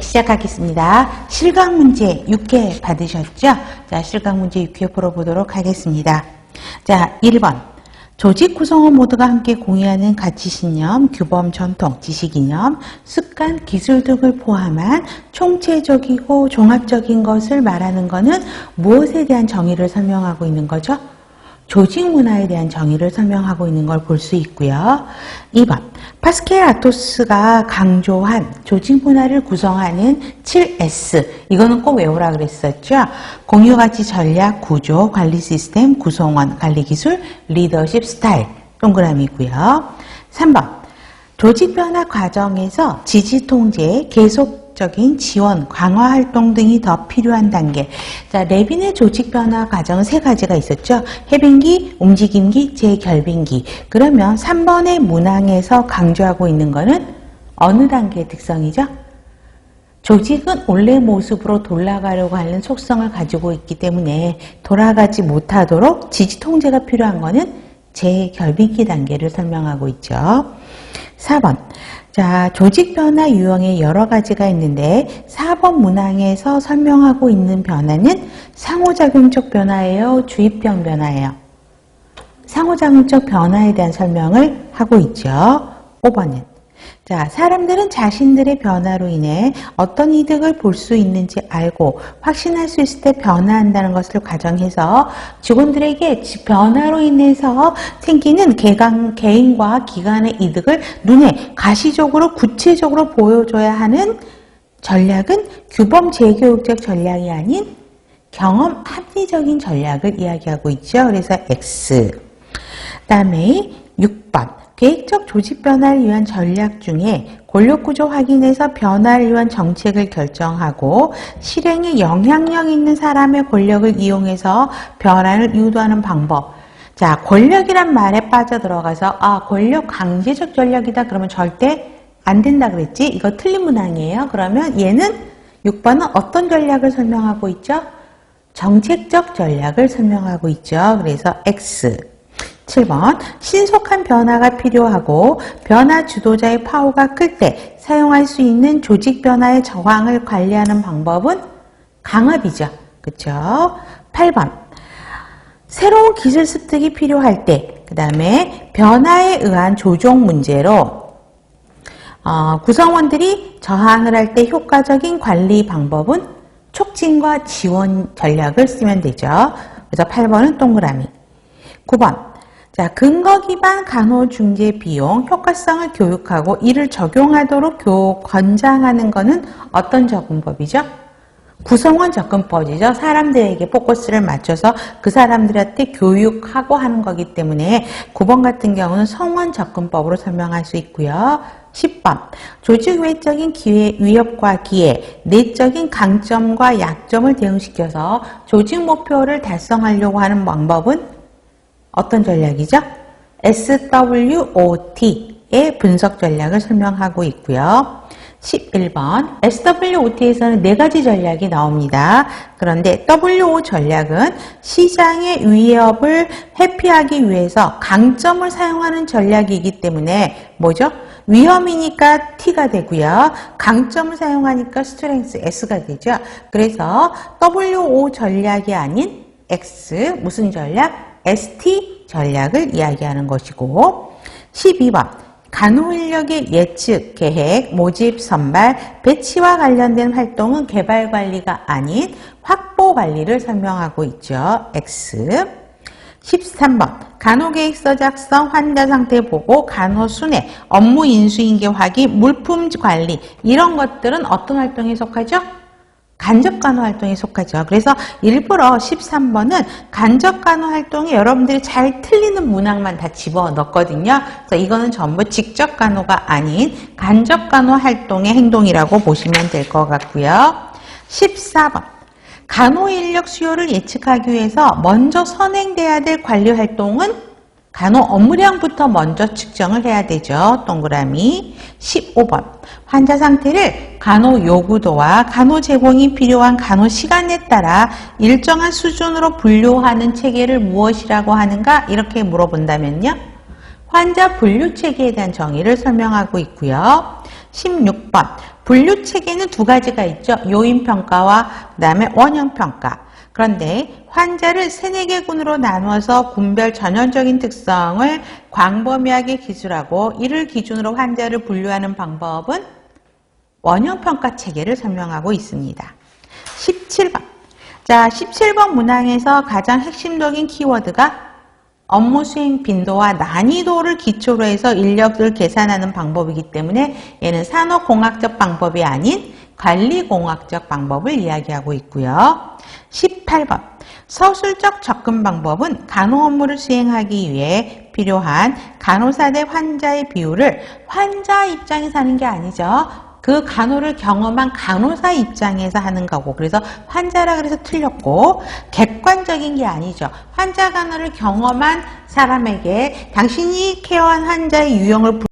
시작하겠습니다. 실강 문제 6회 받으셨죠? 자, 실강 문제 6회 풀어보도록 하겠습니다. 자, 1번. 조직 구성원 모두가 함께 공유하는 가치신념, 규범, 전통, 지식이념, 습관, 기술 등을 포함한 총체적이고 종합적인 것을 말하는 것은 무엇에 대한 정의를 설명하고 있는 거죠? 조직 문화에 대한 정의를 설명하고 있는 걸 볼 수 있고요. 2번. 파스켈 아토스가 강조한 조직 문화를 구성하는 7S. 이거는 꼭 외우라 그랬었죠. 공유가치 전략, 구조, 관리 시스템, 구성원, 관리 기술, 리더십 스타일. 동그라미고요. 3번. 조직 변화 과정에서 지지 통제, 계속적인 지원, 강화 활동 등이 더 필요한 단계. 자, 레빈의 조직 변화 과정은 세 가지가 있었죠. 해빈기, 움직임기, 재결빙기. 그러면 3번의 문항에서 강조하고 있는 거는 어느 단계의 특성이죠? 조직은 원래 모습으로 돌아가려고 하는 속성을 가지고 있기 때문에 돌아가지 못하도록 지지 통제가 필요한 거는 재결빙기 단계를 설명하고 있죠. 4번. 자, 조직 변화 유형의 여러 가지가 있는데 4번 문항에서 설명하고 있는 변화는 상호작용적 변화예요? 주입형 변화예요? 상호작용적 변화에 대한 설명을 하고 있죠. 5번은. 자, 사람들은 자신들의 변화로 인해 어떤 이득을 볼 수 있는지 알고 확신할 수 있을 때 변화한다는 것을 가정해서 직원들에게 변화로 인해서 생기는 개인과 기관의 이득을 눈에 가시적으로 구체적으로 보여줘야 하는 전략은 규범 재교육적 전략이 아닌 경험 합리적인 전략을 이야기하고 있죠. 그래서 X. 그 다음에 6번. 계획적 조직 변화를 위한 전략 중에 권력구조 확인에서 변화를 위한 정책을 결정하고 실행에 영향력 있는 사람의 권력을 이용해서 변화를 유도하는 방법. 자, 권력이란 말에 빠져들어가서 권력 강제적 전략이다 그러면 절대 안 된다 그랬지? 이거 틀린 문항이에요. 그러면 얘는 6번은 어떤 전략을 설명하고 있죠? 정책적 전략을 설명하고 있죠. 그래서 X. 7번. 신속한 변화가 필요하고 변화 주도자의 파워가 클 때 사용할 수 있는 조직 변화의 저항을 관리하는 방법은 강압이죠. 그렇죠? 8번. 새로운 기술 습득이 필요할 때, 그 다음에 변화에 의한 조종 문제로 구성원들이 저항을 할 때 효과적인 관리 방법은 촉진과 지원 전략을 쓰면 되죠. 그래서 8번은 동그라미. 9번. 자, 근거 기반 간호중재 비용 효과성을 교육하고 이를 적용하도록 권장하는 것은 어떤 접근법이죠? 구성원 접근법이죠. 사람들에게 포커스를 맞춰서 그 사람들한테 교육하고 하는 거기 때문에 9번 같은 경우는 성원 접근법으로 설명할 수 있고요. 10번. 조직 외적인 위협과 기회, 내적인 강점과 약점을 대응시켜서 조직 목표를 달성하려고 하는 방법은 어떤 전략이죠? SWOT의 분석 전략을 설명하고 있고요. 11번. SWOT에서는 4가지 전략이 나옵니다. 그런데 WO 전략은 시장의 위협을 회피하기 위해서 강점을 사용하는 전략이기 때문에 뭐죠? 위험이니까 T가 되고요. 강점을 사용하니까 스트렝스 S가 되죠. 그래서 WO 전략이 아닌 X 무슨 전략? ST 전략을 이야기하는 것이고 12번. 간호인력의 예측, 계획, 모집, 선발, 배치와 관련된 활동은 개발관리가 아닌 확보관리를 설명하고 있죠. X. 13번. 간호계획서 작성, 환자 상태 보고, 간호순회, 업무 인수인계 확인, 물품 관리 이런 것들은 어떤 활동에 속하죠? 간접간호 활동에 속하죠. 그래서 일부러 13번은 간접간호 활동에 여러분들이 잘 틀리는 문항만 다 집어넣거든요. 그래서 이거는 전부 직접간호가 아닌 간접간호 활동의 행동이라고 보시면 될 것 같고요. 14번. 간호인력 수요를 예측하기 위해서 먼저 선행돼야 될 관리 활동은 간호 업무량부터 먼저 측정을 해야 되죠. 동그라미. 15번. 환자 상태를 간호 요구도와 간호 제공이 필요한 간호 시간에 따라 일정한 수준으로 분류하는 체계를 무엇이라고 하는가? 이렇게 물어본다면요. 환자 분류 체계에 대한 정의를 설명하고 있고요. 16번. 분류 체계는 두 가지가 있죠. 요인평가와 그다음에 원형평가. 그런데 환자를 3, 4개 군으로 나누어서 군별 전형적인 특성을 광범위하게 기술하고 이를 기준으로 환자를 분류하는 방법은 원형평가 체계를 설명하고 있습니다. 17번. 자, 17번 문항에서 가장 핵심적인 키워드가 업무 수행 빈도와 난이도를 기초로 해서 인력을 계산하는 방법이기 때문에 얘는 산업공학적 방법이 아닌 관리공학적 방법을 이야기하고 있고요. 18번. 서술적 접근 방법은 간호 업무를 수행하기 위해 필요한 간호사 대 환자의 비율을 환자 입장에서 하는 게 아니죠. 그 간호를 경험한 간호사 입장에서 하는 거고, 그래서 환자라 그래서 틀렸고, 객관적인 게 아니죠. 환자 간호를 경험한 사람에게 당신이 케어한 환자의 유형을